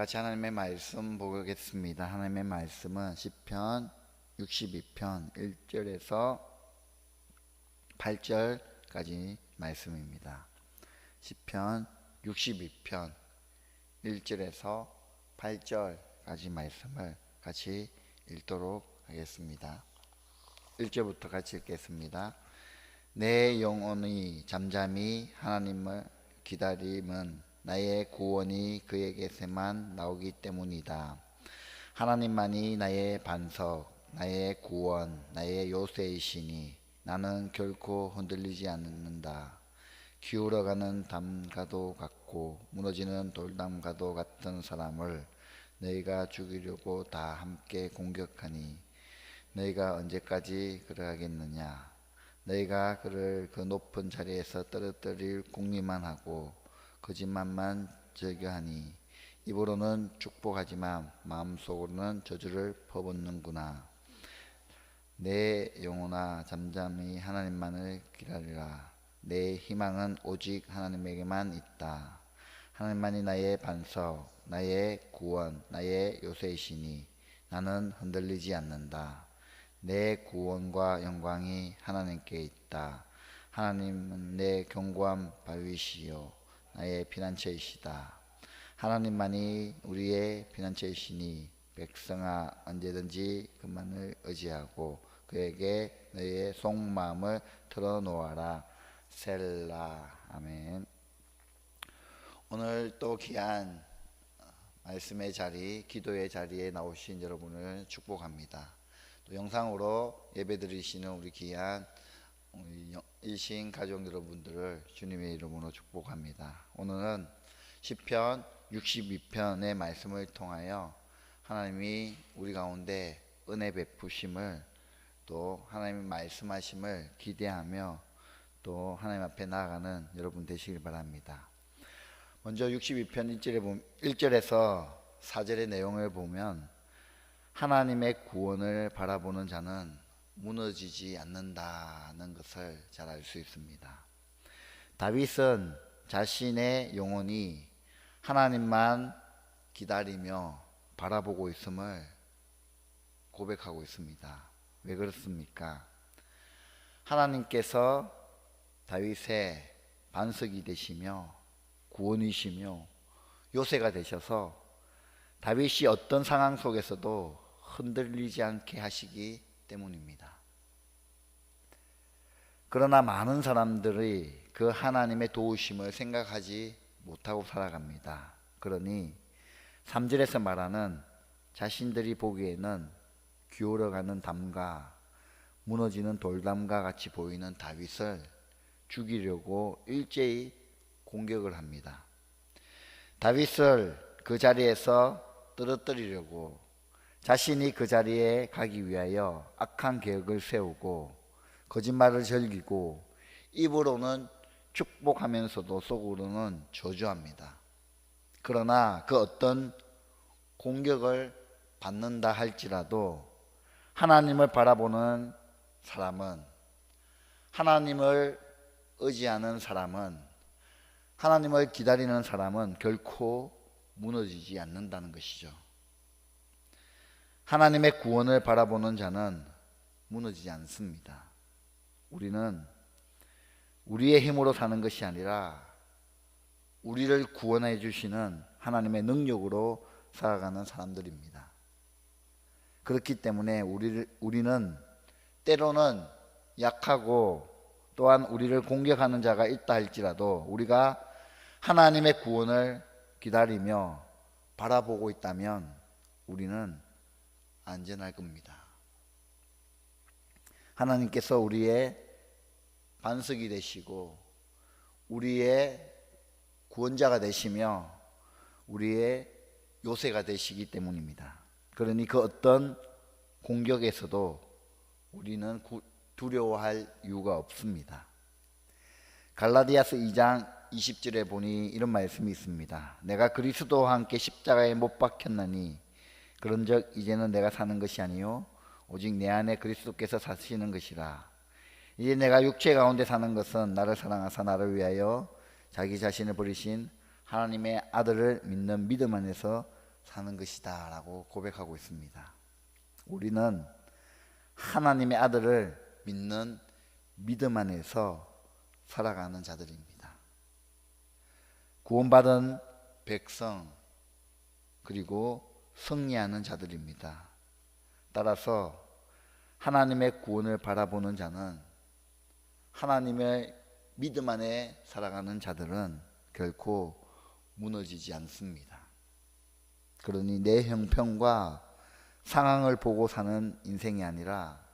같이 하나님의 말씀 보겠습니다. 하나님의 말씀은 시편 62편 1절에서 8절까지 말씀입니다. 시편 62편 1절에서 8절까지 말씀을 같이 읽도록 하겠습니다. 1절부터 같이 읽겠습니다. 내 영혼이 잠잠히 하나님을 기다림은 나의 구원이 그에게서만 나오기 때문이다. 하나님만이 나의 반석, 나의 구원, 나의 요새이시니 나는 결코 흔들리지 않는다. 기울어가는 담과도 같고 무너지는 돌담과도 같은 사람을 너희가 죽이려고 다 함께 공격하니 너희가 언제까지 그러하겠느냐. 너희가 그를 그 높은 자리에서 떨어뜨릴 궁리만 하고 거짓말만 즐겨하니 입으로는 축복하지만 마음속으로는 저주를 퍼붓는구나. 내 영혼아 잠잠히 하나님만을 기다리라. 내 희망은 오직 하나님에게만 있다. 하나님만이 나의 반석, 나의 구원, 나의 요새이시니 나는 흔들리지 않는다. 내 구원과 영광이 하나님께 있다. 하나님은 내 견고한 바위시요 나의 피난처이시다. 하나님만이 우리의 피난처이시니 백성아 언제든지 그만을 의지하고 그에게 너의 속마음을 털어놓아라. 셀라. 아멘. 오늘 또 귀한 말씀의 자리, 기도의 자리에 나오신 여러분을 축복합니다. 또 영상으로 예배드리시는 우리 귀한 우리 일신 가족 여러분들을 주님의 이름으로 축복합니다. 오늘은 시편 62편의 말씀을 통하여 하나님이 우리 가운데 은혜 베푸심을 또 하나님의 말씀하심을 기대하며 또 하나님 앞에 나아가는 여러분 되시길 바랍니다. 먼저 62편 1절에서 4절의 내용을 보면 하나님의 구원을 바라보는 자는 무너지지 않는다는 것을 잘 알 수 있습니다. 다윗은 자신의 영혼이 하나님만 기다리며 바라보고 있음을 고백하고 있습니다. 왜 그렇습니까? 하나님께서 다윗의 반석이 되시며 구원이시며 요새가 되셔서 다윗이 어떤 상황 속에서도 흔들리지 않게 하시기 때문입니다. 그러나 많은 사람들이 그 하나님의 도우심을 생각하지 못하고 살아갑니다. 그러니 3절에서 말하는 자신들이 보기에는 기울어가는 담과 무너지는 돌담과 같이 보이는 다윗을 죽이려고 일제히 공격을 합니다. 다윗을 그 자리에서 떨어뜨리려고 자신이 그 자리에 가기 위하여 악한 계획을 세우고 거짓말을 즐기고 입으로는 축복하면서도 속으로는 저주합니다. 그러나 그 어떤 공격을 받는다 할지라도 하나님을 바라보는 사람은, 하나님을 의지하는 사람은, 하나님을 기다리는 사람은 결코 무너지지 않는다는 것이죠. 하나님의 구원을 바라보는 자는 무너지지 않습니다. 우리는 우리의 힘으로 사는 것이 아니라 우리를 구원해 주시는 하나님의 능력으로 살아가는 사람들입니다. 그렇기 때문에 우리는 때로는 약하고 또한 우리를 공격하는 자가 있다 할지라도 우리가 하나님의 구원을 기다리며 바라보고 있다면 우리는 안전할 겁니다. 하나님께서 우리의 반석이 되시고 우리의 구원자가 되시며 우리의 요새가 되시기 때문입니다. 그러니 그 어떤 공격에서도 우리는 두려워할 이유가 없습니다. 갈라디아서 2장 20절에 보니 이런 말씀이 있습니다. 내가 그리스도와 함께 십자가에 못 박혔나니 그런즉 이제는 내가 사는 것이 아니요 오직 내 안에 그리스도께서 사시는 것이라. 이제 내가 육체 가운데 사는 것은 나를 사랑하사 나를 위하여 자기 자신을 버리신 하나님의 아들을 믿는 믿음 안에서 사는 것이다 라고 고백하고 있습니다. 우리는 하나님의 아들을 믿는 믿음 안에서 살아가는 자들입니다. 구원받은 백성 그리고 승리하는 자들입니다. 따라서 하나님의 구원을 바라보는 자는, 하나님의 믿음 안에 살아가는 자들은 결코 무너지지 않습니다. 그러니 내 형편과 상황을 보고 사는 인생이 아니라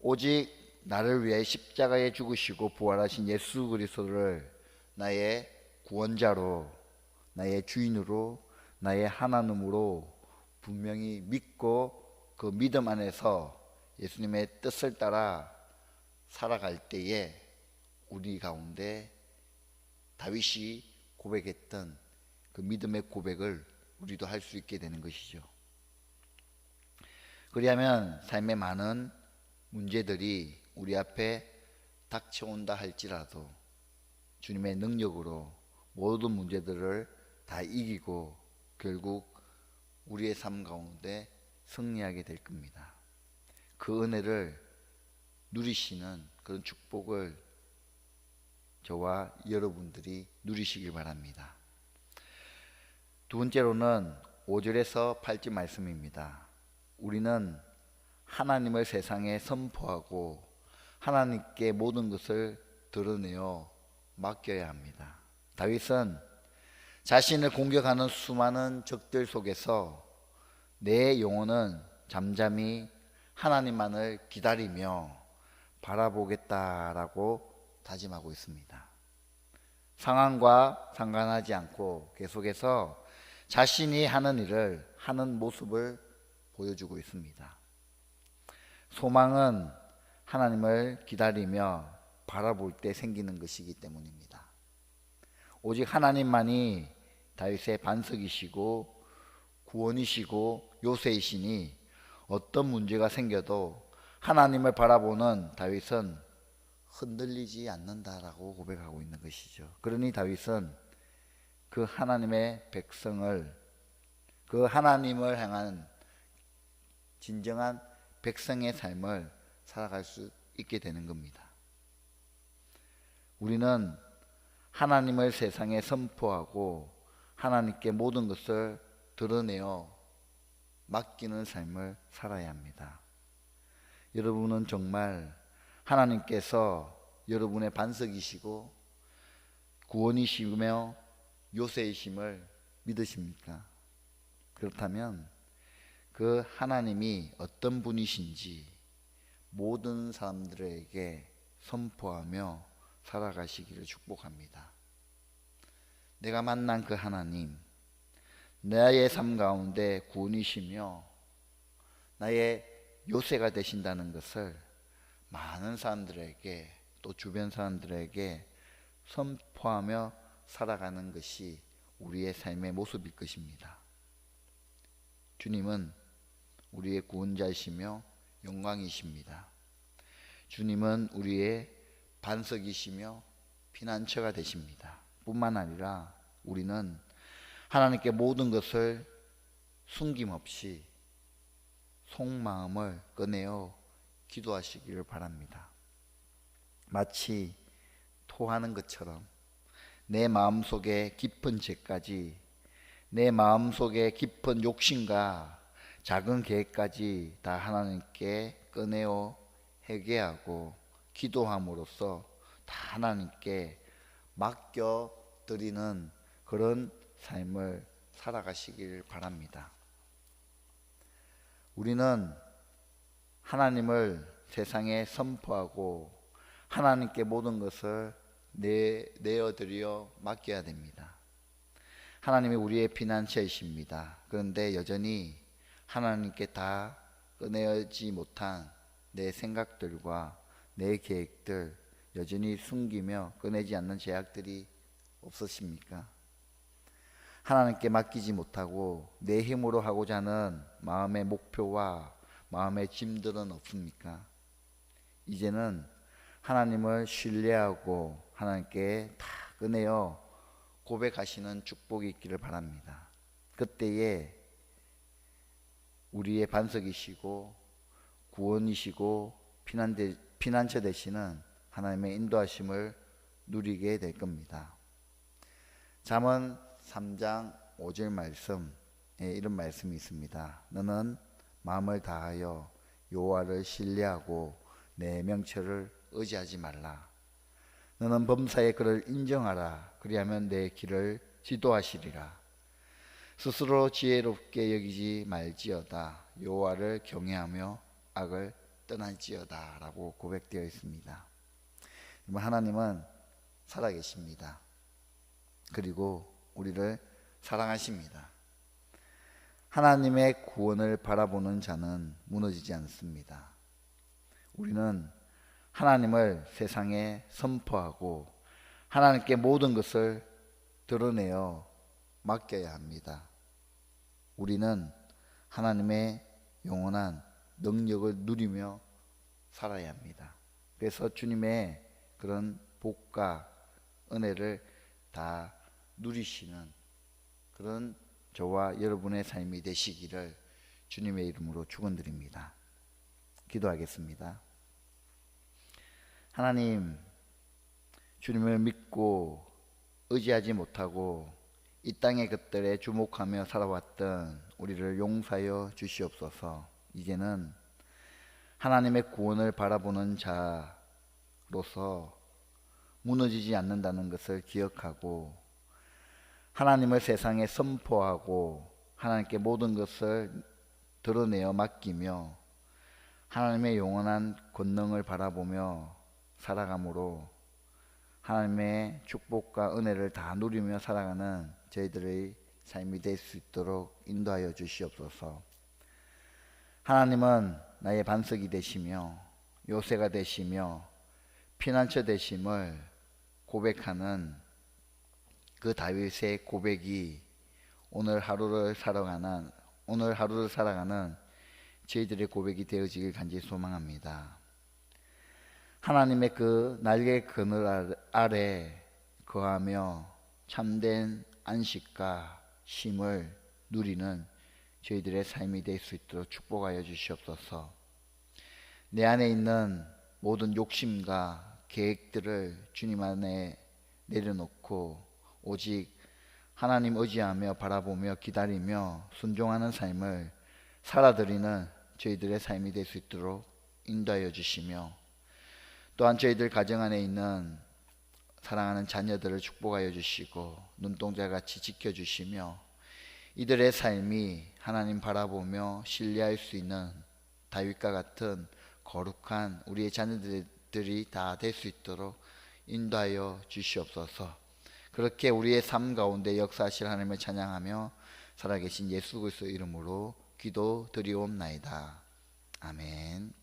오직 나를 위해 십자가에 죽으시고 부활하신 예수 그리스도를 나의 구원자로, 나의 주인으로, 나의 하나님으로 분명히 믿고 그 믿음 안에서 예수님의 뜻을 따라 살아갈 때에 우리 가운데 다윗이 고백했던 그 믿음의 고백을 우리도 할 수 있게 되는 것이죠. 그리하면 삶의 많은 문제들이 우리 앞에 닥쳐온다 할지라도 주님의 능력으로 모든 문제들을 다 이기고 결국 우리의 삶 가운데 승리하게 될 겁니다. 그 은혜를 누리시는 그런 축복을 저와 여러분들이 누리시길 바랍니다. 두 번째로는 5절에서 8절 말씀입니다. 우리는 하나님을 세상에 선포하고 하나님께 모든 것을 드러내어 맡겨야 합니다. 다윗은 자신을 공격하는 수많은 적들 속에서 내 영혼은 잠잠히 하나님만을 기다리며 바라보겠다라고 다짐하고 있습니다. 상황과 상관하지 않고 계속해서 자신이 하는 일을 하는 모습을 보여주고 있습니다. 소망은 하나님을 기다리며 바라볼 때 생기는 것이기 때문입니다. 오직 하나님만이 다윗의 반석이시고 구원이시고 요새이시니 어떤 문제가 생겨도 하나님을 바라보는 다윗은 흔들리지 않는다라고 고백하고 있는 것이죠. 그러니 다윗은 그 하나님의 백성을, 그 하나님을 향한 진정한 백성의 삶을 살아갈 수 있게 되는 겁니다. 우리는 하나님을 세상에 선포하고 하나님께 모든 것을 드러내어 맡기는 삶을 살아야 합니다. 여러분은 정말 하나님께서 여러분의 반석이시고 구원이시며 요새이심을 믿으십니까? 그렇다면 그 하나님이 어떤 분이신지 모든 사람들에게 선포하며 살아가시기를 축복합니다. 내가 만난 그 하나님, 나의 삶 가운데 구원이시며 나의 요새가 되신다는 것을 많은 사람들에게, 또 주변 사람들에게 선포하며 살아가는 것이 우리의 삶의 모습일 것입니다. 주님은 우리의 구원자이시며 영광이십니다. 주님은 우리의 반석이시며 피난처가 되십니다. 뿐만 아니라 우리는 하나님께 모든 것을 숨김없이 속마음을 꺼내어 기도하시기를 바랍니다. 마치 토하는 것처럼 내 마음속에 깊은 죄까지, 내 마음속에 깊은 욕심과 작은 계획까지 다 하나님께 꺼내어 회개하고 기도함으로써 다 하나님께 맡겨드리는 그런 삶을 살아가시길 바랍니다. 우리는 하나님을 세상에 선포하고 하나님께 모든 것을 내어드려 맡겨야 됩니다. 하나님이 우리의 피난처이십니다. 그런데 여전히 하나님께 다 꺼내지 못한 내 생각들과 내 계획들 여전히 숨기며 꺼내지 않는 죄악들이 없으십니까? 하나님께 맡기지 못하고 내 힘으로 하고자 하는 마음의 목표와 마음의 짐들은 없습니까? 이제는 하나님을 신뢰하고 하나님께 다 꺼내어 고백하시는 축복이 있기를 바랍니다. 그때에 우리의 반석이시고 구원이시고 피난처 되시는 하나님의 인도하심을 누리게 될 겁니다. 잠언 3장 5절 말씀에 이런 말씀이 있습니다. 너는 마음을 다하여 여호와를 신뢰하고 내 명철을 의지하지 말라. 너는 범사에 그를 인정하라. 그리하면 내 길을 지도하시리라. 스스로 지혜롭게 여기지 말지어다. 여호와를 경외하며 악을 떠날지어다 라고 고백되어 있습니다. 하나님은 살아계십니다. 그리고 우리를 사랑하십니다. 하나님의 구원을 바라보는 자는 무너지지 않습니다. 우리는 하나님을 세상에 선포하고 하나님께 모든 것을 드러내어 맡겨야 합니다. 우리는 하나님의 영원한 능력을 누리며 살아야 합니다. 그래서 주님의 그런 복과 은혜를 다 누리시는 그런 저와 여러분의 삶이 되시기를 주님의 이름으로 축원드립니다. 기도하겠습니다. 하나님, 주님을 믿고 의지하지 못하고 이 땅의 것들에 주목하며 살아왔던 우리를 용서하여 주시옵소서. 이제는 하나님의 구원을 바라보는 자로서 무너지지 않는다는 것을 기억하고 하나님을 세상에 선포하고 하나님께 모든 것을 드러내어 맡기며 하나님의 영원한 권능을 바라보며 살아감으로 하나님의 축복과 은혜를 다 누리며 살아가는 저희들의 삶이 될 수 있도록 인도하여 주시옵소서. 하나님은 나의 반석이 되시며 요새가 되시며 피난처 되심을 고백하는 그 다윗의 고백이 오늘 하루를 살아가는 저희들의 고백이 되어지길 간절히 소망합니다. 하나님의 그 날개 그늘 아래 거하며 참된 안식과 쉼을 누리는 저희들의 삶이 될 수 있도록 축복하여 주시옵소서. 내 안에 있는 모든 욕심과 계획들을 주님 안에 내려놓고 오직 하나님 의지하며 바라보며 기다리며 순종하는 삶을 살아드리는 저희들의 삶이 될 수 있도록 인도하여 주시며 또한 저희들 가정 안에 있는 사랑하는 자녀들을 축복하여 주시고 눈동자같이 지켜주시며 이들의 삶이 하나님 바라보며 신뢰할 수 있는 다윗과 같은 거룩한 우리의 자녀들이 다 될 수 있도록 인도하여 주시옵소서. 그렇게 우리의 삶 가운데 역사하실 하나님을 찬양하며 살아계신 예수 그리스도의 이름으로 기도드리옵나이다. 아멘.